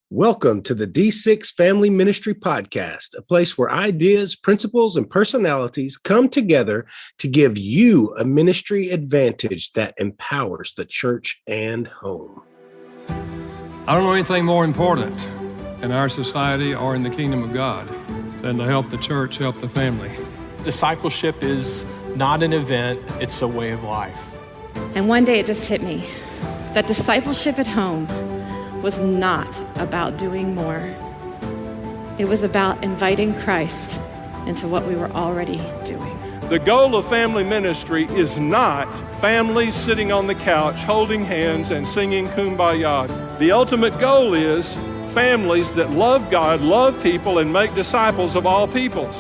Welcome to the D6 Family Ministry Podcast, a place where ideas, principles, and personalities come together to give you a ministry advantage that empowers the church and home. I don't know anything more important in our society or in the kingdom of God than to help the church, help the family. Discipleship is not an event, it's a way of life. And one day it just hit me that discipleship at home was not about doing more. It was about inviting Christ into what we were already doing. The goal of family ministry is not families sitting on the couch holding hands and singing Kumbaya. The ultimate goal is families that love God, love people, and make disciples of all peoples.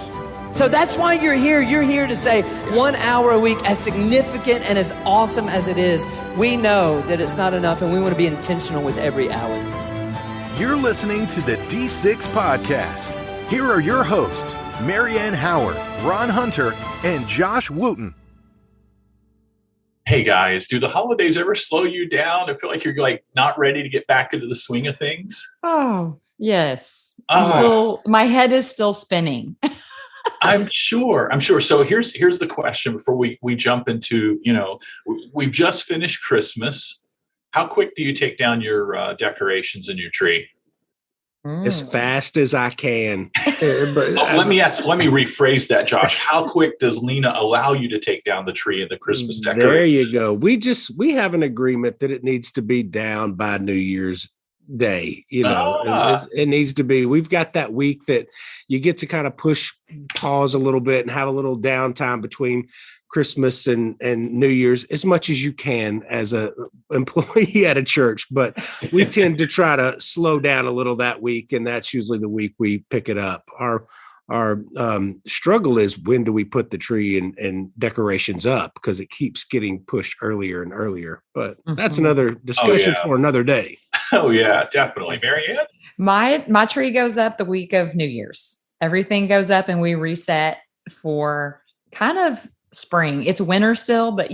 So that's why you're here. You're here to say 1 hour a week, as significant and as awesome as it is, we know that it's not enough and we want to be intentional with every hour. You're listening to the D6 Podcast. Here are your hosts, Marianne Howard, Ron Hunter, and Josh Wooten. Hey guys, do the holidays ever slow you down? I feel like you're not ready to get back into the swing of things. Oh, yes. My head is still spinning. I'm sure. So here's the question before we jump into, we've just finished Christmas. How quick do you take down your decorations and your tree? As fast as I can. Let me rephrase that, Josh. How quick does Lena allow you to take down the tree and the Christmas decorations? There you go. We have an agreement that it needs to be down by New Year's Day. It needs to be. We've got that week that you get to kind of pause a little bit and have a little downtime between Christmas and New Year's as much as you can as a employee at a church, but we tend to try to slow down a little that week, and that's usually the week we pick it up. Our struggle is, when do we put the tree and decorations up, because it keeps getting pushed earlier and earlier, but that's another discussion for another day. Oh yeah, definitely. Marianne? My tree goes up the week of New Year's. Everything goes up and we reset for kind of spring. It's winter still, but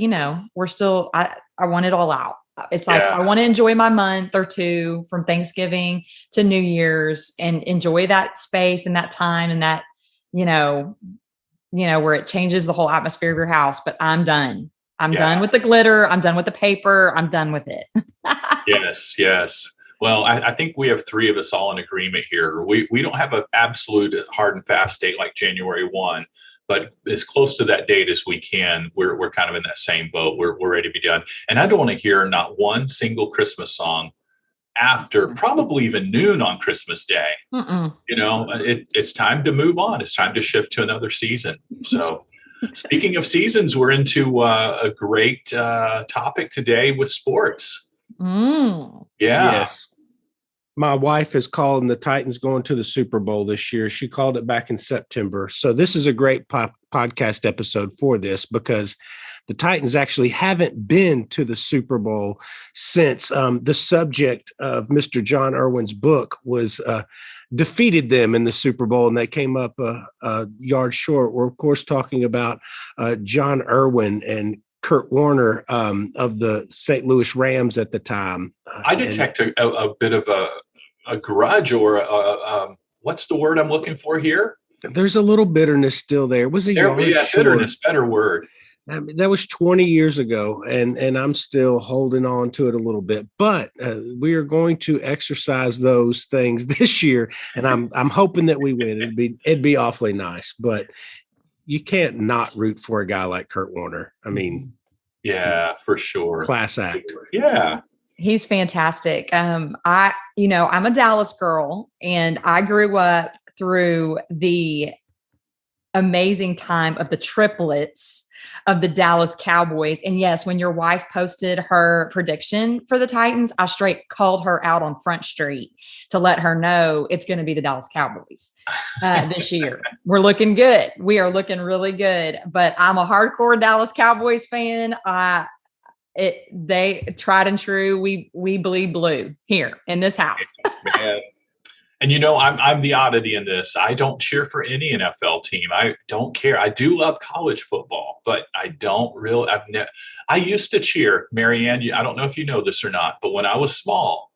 we're still, I want it all out. It's like, I want to enjoy my month or two from Thanksgiving to New Year's and enjoy that space and that time and that, where it changes the whole atmosphere of your house. But I'm done. I'm done with the glitter. I'm done with the paper. I'm done with it. Yes. Well, I think we have three of us all in agreement here. We don't have an absolute hard and fast date like January 1. But as close to that date as we can, we're kind of in that same boat. We're ready to be done. And I don't want to hear not one single Christmas song after probably even noon on Christmas Day. It's time to move on. It's time to shift to another season. So speaking of seasons, we're into a great topic today with sports. Yes. My wife is calling the Titans going to the Super Bowl this year. She called it back in September. So this is a great podcast episode for this, because the Titans actually haven't been to the Super Bowl since the subject of Mr. Jon Erwin's book was defeated them in the Super Bowl, and they came up a yard short. We're, of course, talking about Jon Erwin and Kurt Warner of the St. Louis Rams at the time. I detect a bit of a grudge, or what's the word I'm looking for here? There's a little bitterness still there. It was a yard short. Bitterness, better word. I mean, that was 20 years ago, and I'm still holding on to it a little bit. But we are going to exercise those things this year, and I'm hoping that we win. It'd be awfully nice, but you can't not root for a guy like Kurt Warner. I mean, yeah, for sure. Class act. Yeah. He's fantastic. I'm a Dallas girl, and I grew up through the amazing time of the triplets of the Dallas Cowboys. And yes, when your wife posted her prediction for the Titans, I straight called her out on Front Street to let her know it's going to be the Dallas Cowboys this year. We're looking good. We are looking really good. But I'm a hardcore Dallas Cowboys fan. They tried and true. We bleed blue here in this house. And I'm the oddity in this. I don't cheer for any NFL team. I don't care. I do love college football, but I don't really. I used to cheer, Marianne. I don't know if you know this or not, but when I was small,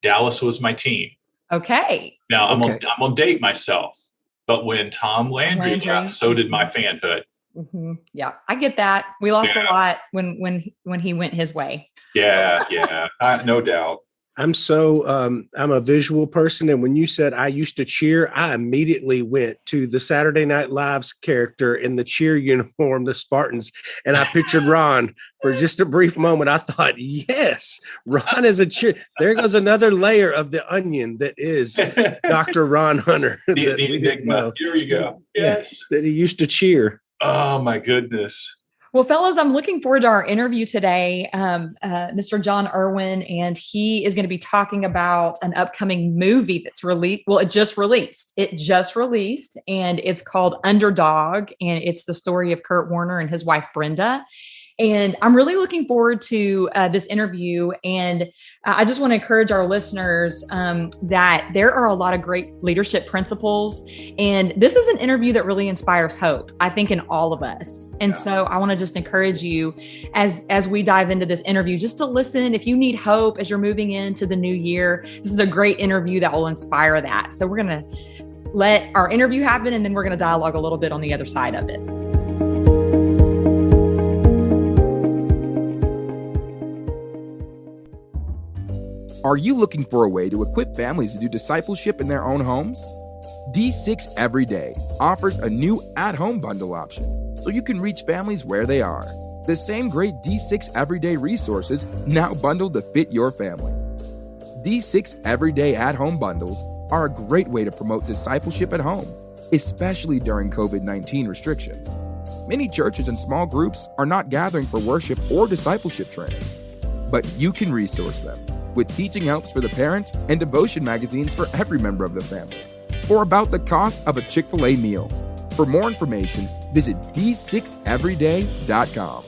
Dallas was my team. Okay. Now I'm Okay. I'm gonna date myself, but when Tom Landry left, so did my fanhood. Yeah, I get that. We lost a Yeah. lot when he went his way. Yeah, no doubt. I'm a visual person. And when you said I used to cheer, I immediately went to the Saturday Night Live's character in the cheer uniform, the Spartans. And I pictured Ron for just a brief moment. I thought, yes, Ron is a cheer. There goes another layer of the onion that is Dr. Ron Hunter. The enigma. Here you go. Yes. That he used to cheer. Oh my goodness. Well, fellas, I'm looking forward to our interview today. Mr. Jon Erwin, and he is going to be talking about an upcoming movie that's released. Well, it just released, and it's called Underdog, and it's the story of Kurt Warner and his wife, Brenda. And I'm really looking forward to this interview. And I just want to encourage our listeners that there are a lot of great leadership principles. And this is an interview that really inspires hope, I think, in all of us. And so I want to just encourage you as we dive into this interview, just to listen. If you need hope as you're moving into the new year, this is a great interview that will inspire that. So we're going to let our interview happen, and then we're going to dialogue a little bit on the other side of it. Are you looking for a way to equip families to do discipleship in their own homes? D6 Everyday offers a new at-home bundle option so you can reach families where they are. The same great D6 Everyday resources now bundled to fit your family. D6 Everyday at-home bundles are a great way to promote discipleship at home, especially during COVID-19 restrictions. Many churches and small groups are not gathering for worship or discipleship training, but you can resource them with teaching helps for the parents and devotion magazines for every member of the family, or about the cost of a Chick-fil-A meal. For more information, visit d6everyday.com.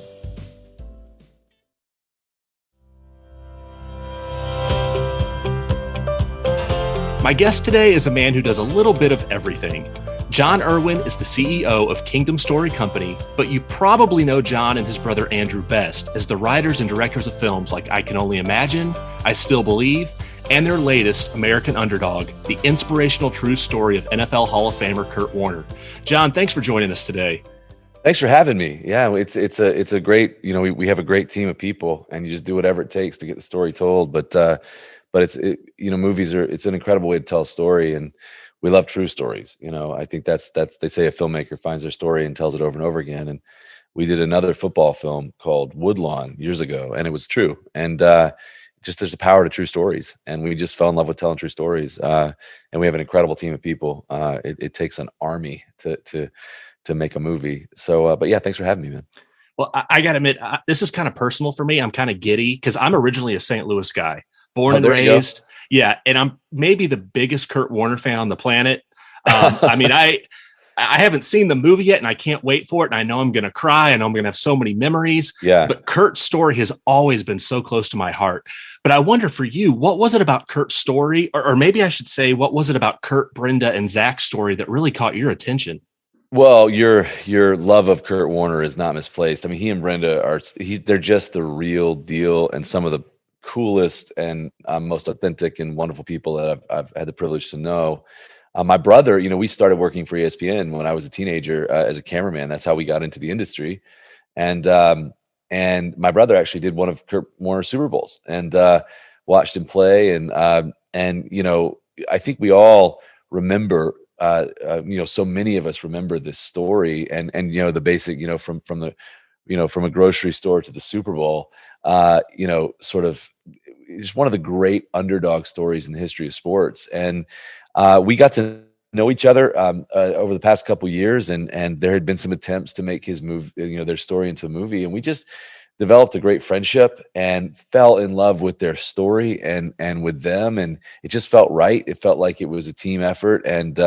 My guest today is a man who does a little bit of everything. Jon Erwin is the CEO of Kingdom Story Company, but you probably know Jon and his brother Andrew best as the writers and directors of films like I Can Only Imagine, I Still Believe, and their latest, American Underdog, the inspirational true story of NFL Hall of Famer Kurt Warner. Jon, thanks for joining us today. Thanks for having me. Yeah, it's a great, we have a great team of people, and you just do whatever it takes to get the story told. But movies it's an incredible way to tell a story, and we love true stories. I think that's they say a filmmaker finds their story and tells it over and over again. And we did another football film called Woodlawn years ago, and it was true. And just there's a power to true stories, and we just fell in love with telling true stories. And we have an incredible team of people. It takes an army to make a movie. So, but yeah, thanks for having me, man. Well, I got to admit, this is kind of personal for me. I'm kind of giddy because I'm originally a St. Louis guy, born and raised. Yeah, and I'm maybe the biggest Kurt Warner fan on the planet. I mean, I haven't seen the movie yet, and I can't wait for it. And I know I'm going to cry. I know I'm going to have so many memories. Yeah. But Kurt's story has always been so close to my heart. But I wonder for you, what was it about Kurt's story, or maybe I should say, what was it about Kurt, Brenda, and Zach's story that really caught your attention? Well, your love of Kurt Warner is not misplaced. I mean, he and Brenda they're just the real deal, and some of the coolest and most authentic and wonderful people that I've had the privilege to know. My brother, we started working for ESPN when I was a teenager as a cameraman. That's how we got into the industry. And my brother actually did one of Kurt Warner's Super Bowls and watched him play. And I think we all remember, so many of us remember this story and the basic, from a grocery store to the Super Bowl, sort of it's one of the great underdog stories in the history of sports. And we got to know each other over the past couple of years, and there had been some attempts to make his their story into a movie, and we just developed a great friendship and fell in love with their story and with them, and it just felt right. It felt like it was a team effort, and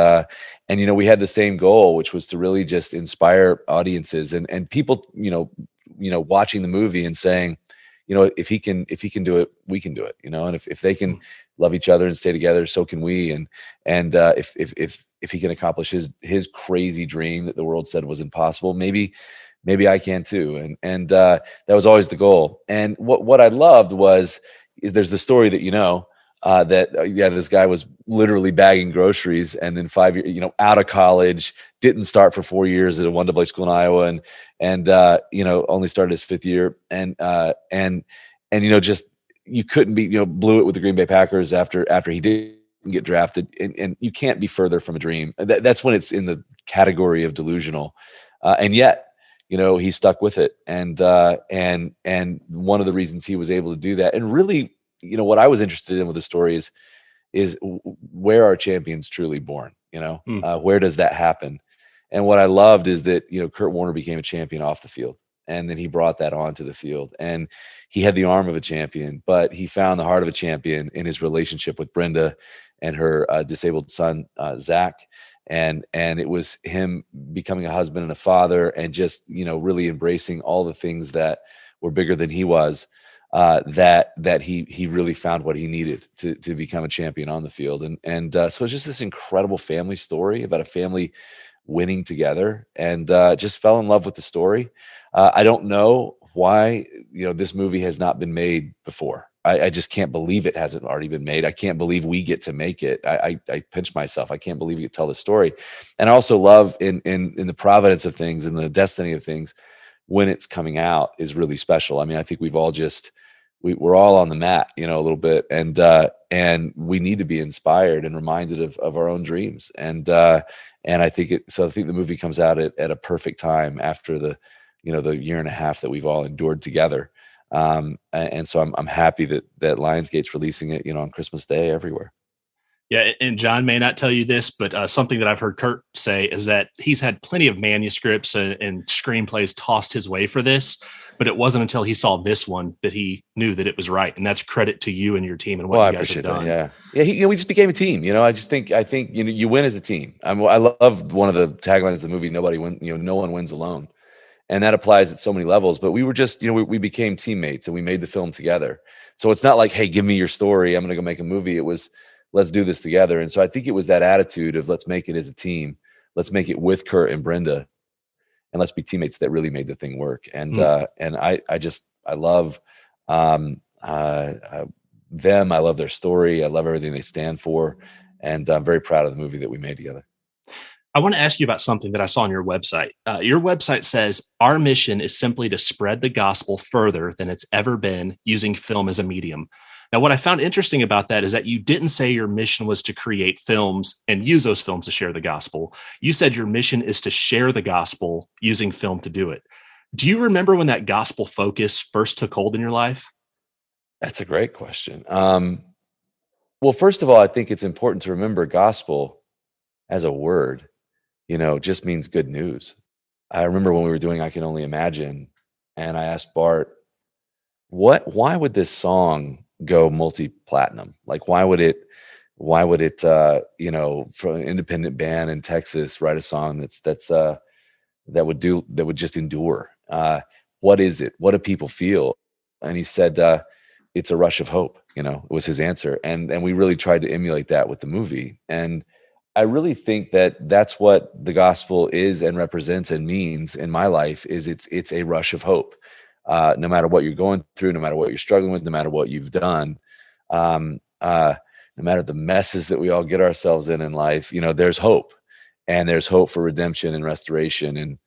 we had the same goal, which was to really just inspire audiences and people, watching the movie and saying, if he can do it, we can do it, and if they can love each other and stay together, so can we. And if he can accomplish his crazy dream that the world said was impossible, maybe I can too. And that was always the goal. And what I loved is there's the story that, this guy was literally bagging groceries, and then 5 years, out of college, didn't start for 4 years at a 1AA school in Iowa, and only started his 5th year, and just you couldn't be, blew it with the Green Bay Packers after he didn't get drafted, and you can't be further from a dream. That's when it's in the category of delusional, and yet he stuck with it, and one of the reasons he was able to do that, and really, what I was interested in with the story is where are champions truly born? Where does that happen? And what I loved is that Kurt Warner became a champion off the field, and then he brought that onto the field, and he had the arm of a champion, but he found the heart of a champion in his relationship with Brenda and her disabled son, Zach. And it was him becoming a husband and a father, and just, really embracing all the things that were bigger than he was, that he really found what he needed to become a champion on the field. And so it's just this incredible family story about a family winning together, and just fell in love with the story. I don't know why, this movie has not been made before. I just can't believe it hasn't already been made. I can't believe we get to make it. I pinch myself. I can't believe we get to tell the story. And I also love in the providence of things and the destiny of things, when it's coming out is really special. I mean, I think we've all we're all on the mat, a little bit, and we need to be inspired and reminded of our own dreams. And I think the movie comes out at a perfect time after the year and a half that we've all endured together. And so I'm happy that Lionsgate's releasing it, on Christmas Day everywhere. Yeah, and John may not tell you this, but something that I've heard Kurt say is that he's had plenty of manuscripts and screenplays tossed his way for this, but it wasn't until he saw this one that he knew that it was right. And that's credit to you and your team and what you guys have done. That, yeah. We just became a team. I think you win as a team. I love one of the taglines of the movie: "Nobody win. No one wins alone." And that applies at so many levels, but we were just, we became teammates, and we made the film together. So it's not like, hey, give me your story, I'm going to go make a movie. It was, let's do this together. And so I think it was that attitude of, let's make it as a team. Let's make it with Kurt and Brenda, and let's be teammates that really made the thing work. And, and I love them. I love their story. I love everything they stand for. And I'm very proud of the movie that we made together. I want to ask you about something that I saw on your website. Your website says, "Our mission is simply to spread the gospel further than it's ever been, using film as a medium." Now, what I found interesting about that is that you didn't say your mission was to create films and use those films to share the gospel. You said your mission is to share the gospel using film to do it. Do you remember when that gospel focus first took hold in your life? That's a great question. Well, first of all, I think it's important to remember gospel as a word, just means good news. I remember when we were doing I Can Only Imagine, and I asked Bart, why would this song go multi-platinum? Like, why would it from an independent band in Texas write a song that would just endure? What is it? What do people feel? And he said, it's a rush of hope. It was his answer. And we really tried to emulate that with the movie. And I really think that that's what the gospel is and represents and means in my life. Is it's a rush of hope. No matter what you're going through, no matter what you're struggling with, no matter what you've done, no matter the messes that we all get ourselves in life, there's hope, and there's hope for redemption and restoration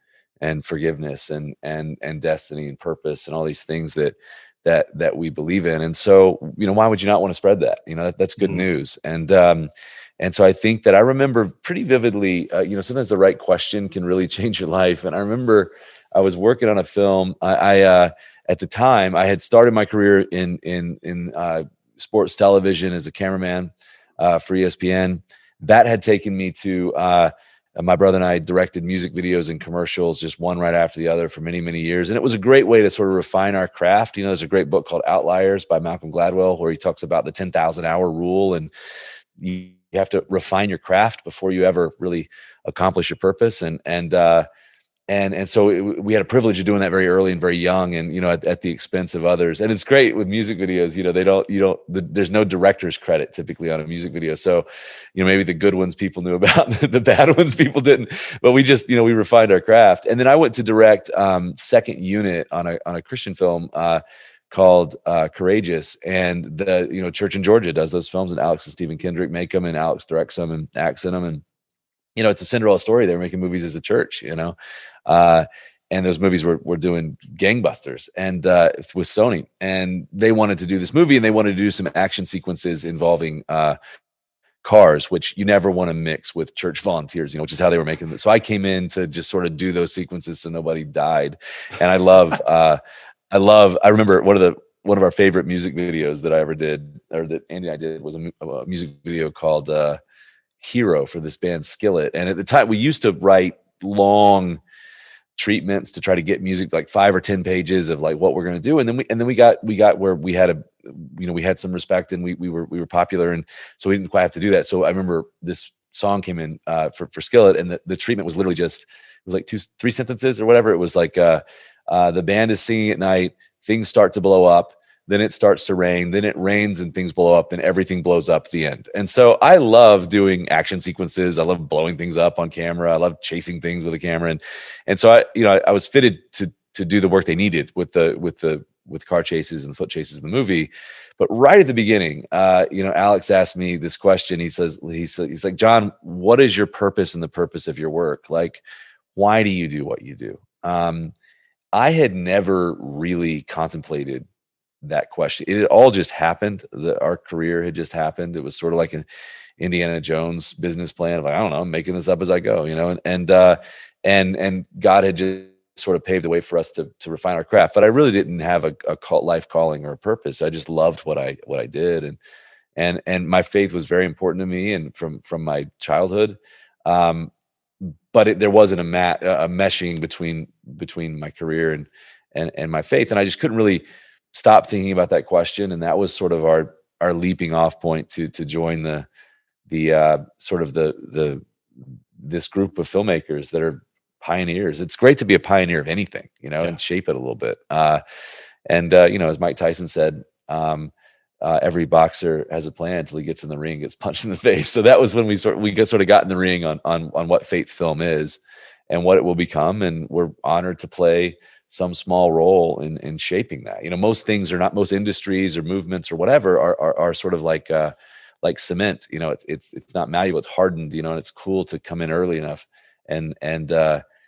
and forgiveness and destiny and purpose and all these things that we believe in. And so, why would you not want to spread that? That's good news. And so I think that I remember pretty vividly, sometimes the right question can really change your life. And I remember I was working on a film. I at the time I had started my career in sports television as a cameraman for ESPN. That had taken me to my brother and I directed music videos and commercials, just one right after the other, for many, many years. And it was a great way to sort of refine our craft. There's a great book called Outliers by Malcolm Gladwell, where he talks about the 10,000 hour rule, and you have to refine your craft before you ever really accomplish your purpose. And so we had a privilege of doing that very early and very young, and at the expense of others. And it's great with music videos. There's no director's credit typically on a music video. So maybe the good ones people knew about, the bad ones people didn't. But we just we refined our craft. And then I went to direct second unit on a Christian film called Courageous, and the Church in Georgia does those films, and Alex and Stephen Kendrick make them, and Alex directs them and acts in them, and it's a Cinderella story. They're making movies as a church, and those movies were doing gangbusters, and with Sony, and they wanted to do this movie, and they wanted to do some action sequences involving cars, which you never want to mix with church volunteers, which is how they were making it. So I came in to just sort of do those sequences so nobody died. And I remember one of our favorite music videos that I ever did, or that Andy and I did, was a music video called Hero for this band Skillet. And at the time we used to write long treatments to try to get music, like 5 or 10 pages of like what we're going to do. And then we got where we had we had some respect, and we were popular. And so we didn't quite have to do that. So I remember this song came in for Skillet, and the treatment was literally just, it was like 2-3 sentences or whatever. It was like, the band is singing at night, things start to blow up, then it starts to rain, then it rains and things blow up, then everything blows up, the end. And so I love doing action sequences. I love blowing things up on camera. I love chasing things with a camera. And so I was fitted to do the work they needed with car chases and foot chases in the movie. But right at the beginning, Alex asked me this question. He's like, Jon, what is your purpose and the purpose of your work? Like, why do you do what you do? I had never really contemplated that question. It had all just happened. Our career had just happened. It was sort of like an Indiana Jones business plan of, like, I don't know, I'm making this up as I go, and God had just sort of paved the way for us to refine our craft. But I really didn't have a life calling or a purpose. I just loved what I did. And my faith was very important to me, and from my childhood. But there wasn't a meshing between my career and my faith. And I just couldn't really stop thinking about that question. And that was sort of our leaping off point to join the sort of this group of filmmakers that are pioneers. It's great to be a pioneer of anything, and shape it a little bit. As Mike Tyson said, every boxer has a plan until he gets in the ring, gets punched in the face. So that was when we sort of got in the ring on what Faith Film is and what it will become. And we're honored to play some small role in shaping that. Most things are not, most industries or movements or whatever are sort of like cement. It's not malleable, it's hardened, and it's cool to come in early enough and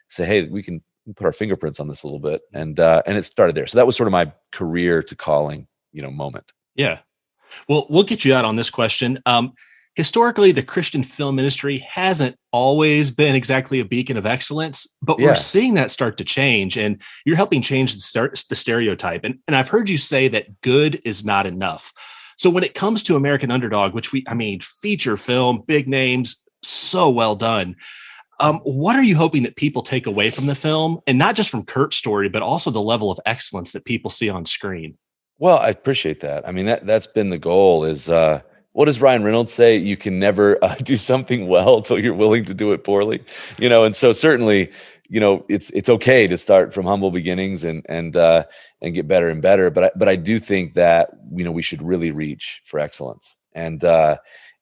say, hey, we can put our fingerprints on this a little bit. And it started there. So that was sort of my career to calling, moment. Yeah. Well, we'll get you out on this question. Historically, the Christian film industry hasn't always been exactly a beacon of excellence, but we're seeing that start to change, and you're helping change the stereotype. And I've heard you say that good is not enough. So when it comes to American Underdog, which feature film, big names, so well done. What are you hoping that people take away from the film, and not just from Kurt's story, but also the level of excellence that people see on screen? Well, I appreciate that. I mean, that's been the goal is, what does Ryan Reynolds say? You can never do something well until you're willing to do it poorly, and so certainly, it's okay to start from humble beginnings and get better and better. But I do think that, we should really reach for excellence and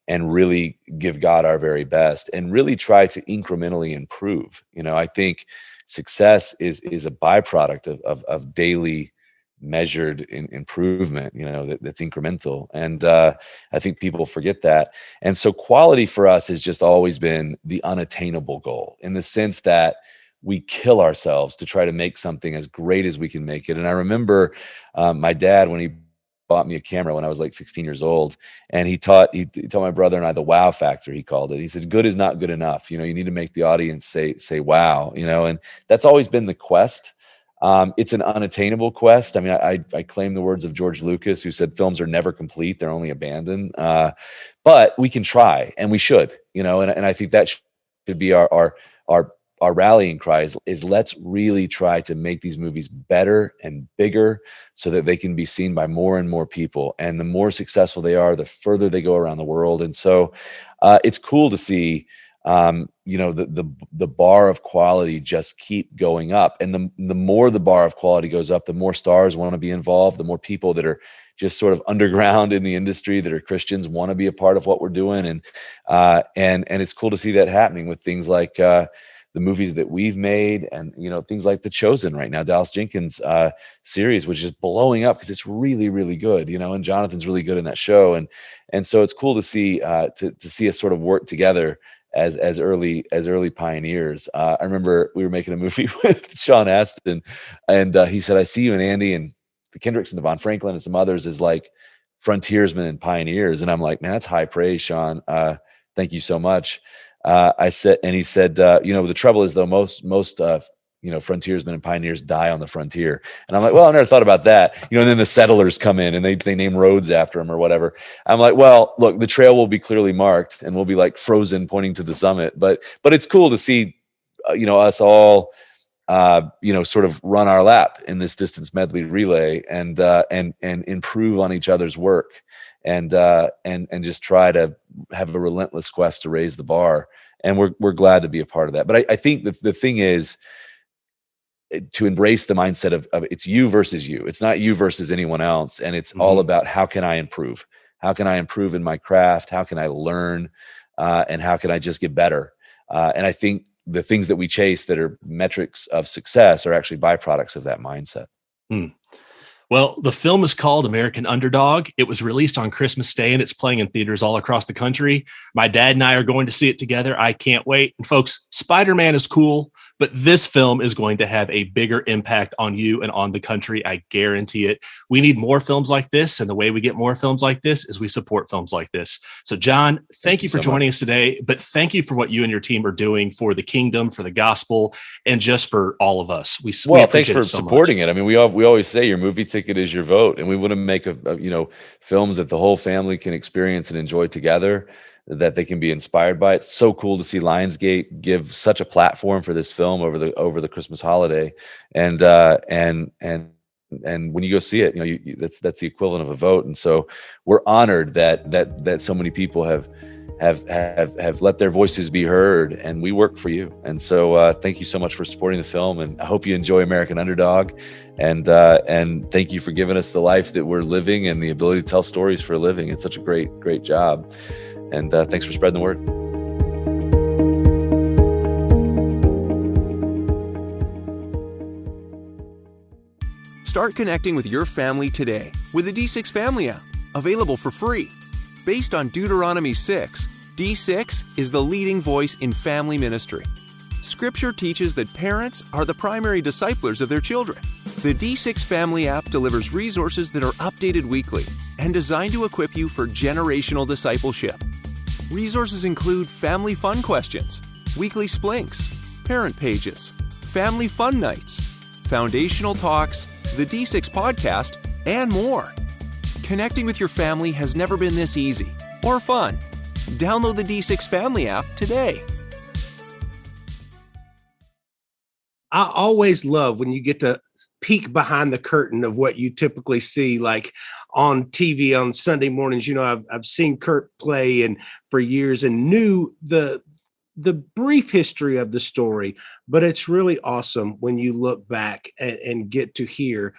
really give God our very best and really try to incrementally improve. I think success is a byproduct of daily measured improvement, that's incremental. And I think people forget that. And so quality for us has just always been the unattainable goal, in the sense that we kill ourselves to try to make something as great as we can make it. And I remember my dad, when he bought me a camera when I was like 16 years old, and he taught my brother and I the wow factor, he called it. He said, good is not good enough. You need to make the audience say wow, and that's always been the quest. It's an unattainable quest. I mean, I claim the words of George Lucas, who said films are never complete, they're only abandoned. But we can try, and we should, and I think that should be our rallying cry is let's really try to make these movies better and bigger so that they can be seen by more and more people. And the more successful they are, the further they go around the world. And so it's cool to see the bar of quality just keep going up. And the more the bar of quality goes up, the more stars want to be involved, the more people that are just sort of underground in the industry that are Christians want to be a part of what we're doing. And it's cool to see that happening with things like the movies that we've made, and things like The Chosen right now, Dallas Jenkins series, which is blowing up because it's really, really good, and Jonathan's really good in that show, and so it's cool to see to see us sort of work together as early pioneers. I remember we were making a movie with Sean Astin, and he said, "I see you and Andy and the Kendricks and Devon Franklin and some others as like frontiersmen and pioneers." And I'm like, "Man, that's high praise, Sean. Thank you so much." He said, the trouble is though, most frontiersmen and pioneers die on the frontier. And I'm like, well, I never thought about that. And then the settlers come in and they name roads after them or whatever. I'm like, well, look, the trail will be clearly marked and we'll be like frozen pointing to the summit. But it's cool to see, us all, sort of run our lap in this distance medley relay and improve on each other's work and just try to have a relentless quest to raise the bar. And we're glad to be a part of that. But I think the thing is to embrace the mindset of it's you versus you. It's not you versus anyone else. And it's all about how can I improve? How can I improve in my craft? How can I learn? And how can I just get better? And I think the things that we chase that are metrics of success are actually byproducts of that mindset. Well, the film is called American Underdog. It was released on Christmas Day and it's playing in theaters all across the country. My dad and I are going to see it together. I can't wait. And folks, Spider-Man is cool, but this film is going to have a bigger impact on you and on the country. I guarantee it. We need more films like this. And the way we get more films like this is we support films like this. So John, thank you for joining us today, but thank you for what you and your team are doing for the kingdom, for the gospel, and just for all of us. We thanks for supporting it. I mean, we always say your movie ticket is your vote, and we want to make films that the whole family can experience and enjoy together, that they can be inspired by. It's so cool to see Lionsgate give such a platform for this film over the Christmas holiday, and when you go see it, that's the equivalent of a vote. And so we're honored that so many people have let their voices be heard, and we work for you. And so thank you so much for supporting the film, and I hope you enjoy American Underdog, and thank you for giving us the life that we're living and the ability to tell stories for a living. It's such a great job, and thanks for spreading the word. Start connecting with your family today with the D6 Family app, available for free. Based on Deuteronomy 6, D6 is the leading voice in family ministry. Scripture teaches that parents are the primary disciplers of their children. The D6 Family app delivers resources that are updated weekly and designed to equip you for generational discipleship. Resources include family fun questions, weekly splinks, parent pages, family fun nights, foundational talks, the D6 podcast, and more. Connecting with your family has never been this easy or fun. Download the D6 Family app today. I always love when you get to peek behind the curtain of what you typically see, like on TV on Sunday mornings. I've seen Kurt play and for years and knew the brief history of the story, but it's really awesome when you look back and get to hear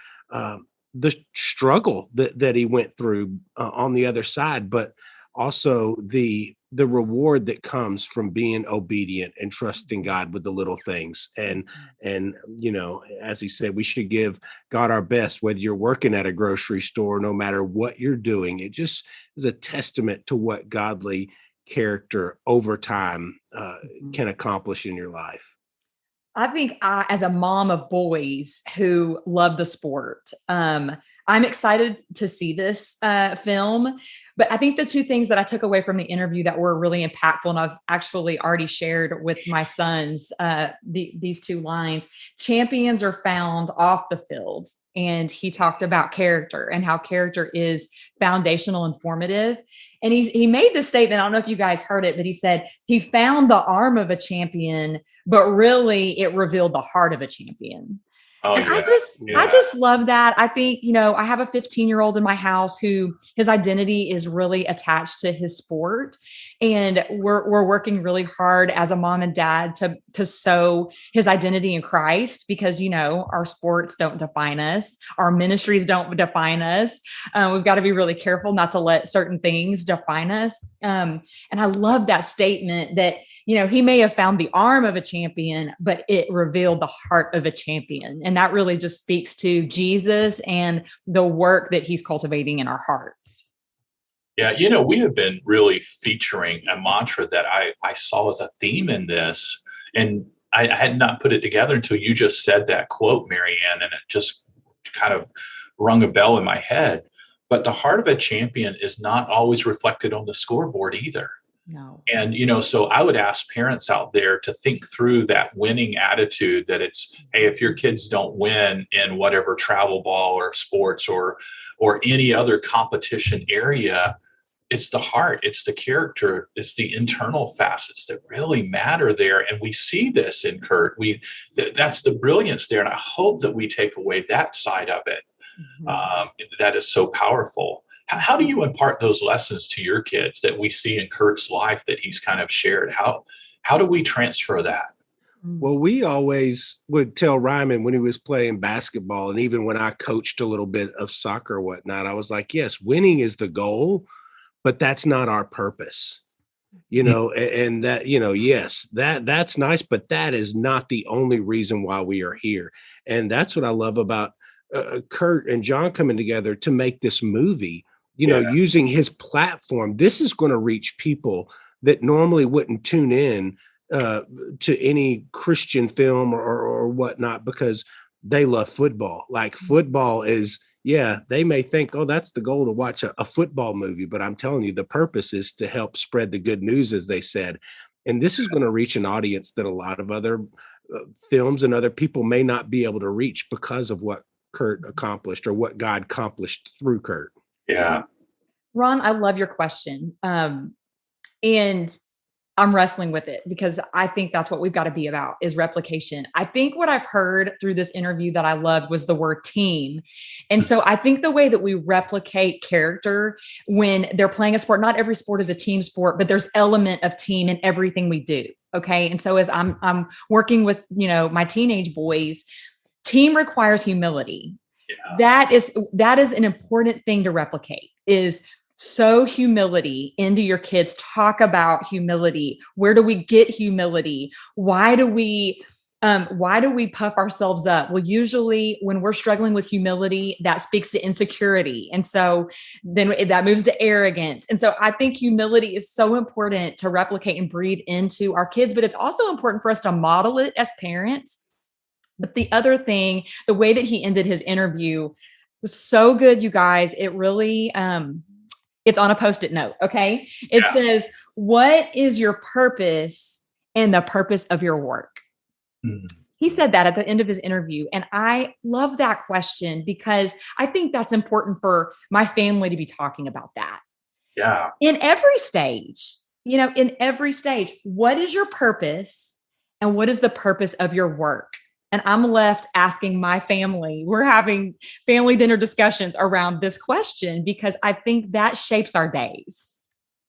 the struggle that he went through on the other side, but also the reward that comes from being obedient and trusting God with the little things. And as he said, we should give God our best, whether you're working at a grocery store, no matter what you're doing. It just is a testament to what godly character over time can accomplish in your life. I think as a mom of boys who love the sport, I'm excited to see this film. But I think the two things that I took away from the interview that were really impactful, and I've actually already shared with my sons, these two lines: champions are found off the field. And he talked about character and how character is foundational and formative. And he made this statement, I don't know if you guys heard it, but he said he found the arm of a champion, but really it revealed the heart of a champion. And I just love that. I think, I have a 15-year-old in my house who his identity is really attached to his sport. And we're working really hard as a mom and dad to sow his identity in Christ, because, our sports don't define us. Our ministries don't define us. We've got to be really careful not to let certain things define us. And I love that statement that he may have found the arm of a champion, but it revealed the heart of a champion. And that really just speaks to Jesus and the work that he's cultivating in our hearts. Yeah, we have been really featuring a mantra that I saw as a theme in this. And I had not put it together until you just said that quote, Marianne, and it just kind of rung a bell in my head. But the heart of a champion is not always reflected on the scoreboard either. No. And, so I would ask parents out there to think through that winning attitude, that it's, hey, if your kids don't win in whatever travel ball or sports or any other competition area, it's the heart, it's the character, it's the internal facets that really matter there. And we see this in Kurt. That's the brilliance there. And I hope that we take away that side of it. That is so powerful. How do you impart those lessons to your kids that we see in Kurt's life that he's kind of shared? How do we transfer that? Well, we always would tell Ryman when he was playing basketball, and even when I coached a little bit of soccer or whatnot, I was like, yes, winning is the goal, but that's not our purpose. And that, yes, that's nice, but that is not the only reason why we are here. And that's what I love about Kurt and Jon coming together to make this movie, using his platform. This is going to reach people that normally wouldn't tune in to any Christian film or whatnot, because they love football. Like football is, they may think, oh, that's the goal, to watch a football movie. But I'm telling you, the purpose is to help spread the good news, as they said. And this is going to reach an audience that a lot of other films and other people may not be able to reach because of what Kurt accomplished or what God accomplished through Kurt. Yeah. Ron, I love your question. And I'm wrestling with it because I think that's what we've got to be about, is replication. I think what I've heard through this interview that I loved was the word team. And so I think the way that we replicate character when they're playing a sport, not every sport is a team sport, but there's element of team in everything we do. Okay. And so as I'm working with, my teenage boys, team requires humility. Yeah. That is an important thing to replicate, is sow humility into your kids. Talk about humility. Where do we get humility? Why do we puff ourselves up? Well, usually when we're struggling with humility, that speaks to insecurity. And so then that moves to arrogance. And so I think humility is so important to replicate and breathe into our kids, but it's also important for us to model it as parents. But the other thing, the way that he ended his interview was so good, you guys. It really, it's on a Post-it note. Okay. It says, what is your purpose and the purpose of your work? Mm-hmm. He said that at the end of his interview. And I love that question because I think that's important for my family to be talking about that. Yeah. In every stage, what is your purpose and what is the purpose of your work? And I'm left asking my family, we're having family dinner discussions around this question because I think that shapes our days.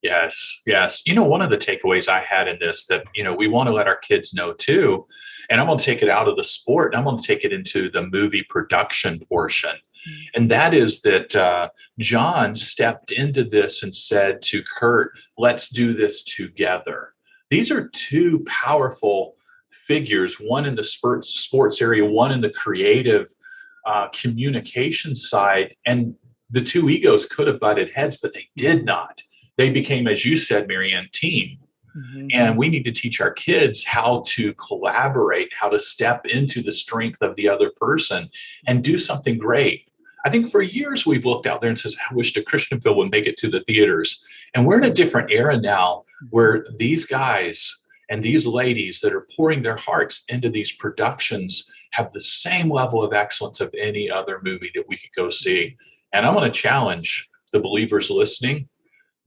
Yes. One of the takeaways I had in this that, we want to let our kids know too, and I'm going to take it out of the sport and I'm going to take it into the movie production portion. And that is that Jon stepped into this and said to Kurt, let's do this together. These are two powerful figures, one in the sports area, one in the creative communication side. And the two egos could have butted heads, but they did not. They became, as you said, Marianne, team. Mm-hmm. And we need to teach our kids how to collaborate, how to step into the strength of the other person and do something great. I think for years we've looked out there and says, I wish the Christian film would make it to the theaters. And we're in a different era now where these guys and these ladies that are pouring their hearts into these productions have the same level of excellence of any other movie that we could go see. And I want to challenge the believers listening.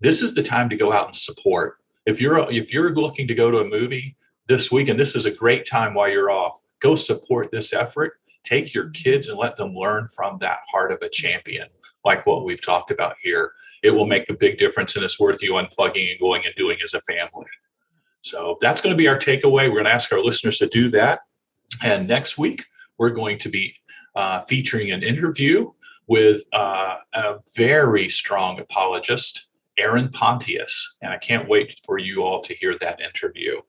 This is the time to go out and support. If you're looking to go to a movie this week, and this is a great time while you're off, go support this effort. Take your kids and let them learn from that heart of a champion, like what we've talked about here. It will make a big difference, and it's worth you unplugging and going and doing as a family. So that's going to be our takeaway. We're going to ask our listeners to do that. And next week, we're going to be featuring an interview with a very strong apologist, Aaron Pontius. And I can't wait for you all to hear that interview.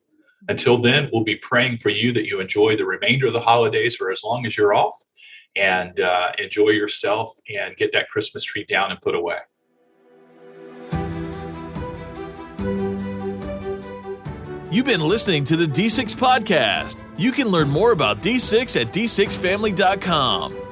Until then, we'll be praying for you that you enjoy the remainder of the holidays for as long as you're off, and enjoy yourself and get that Christmas tree down and put away. You've been listening to the D6 Podcast. You can learn more about D6 at d6family.com.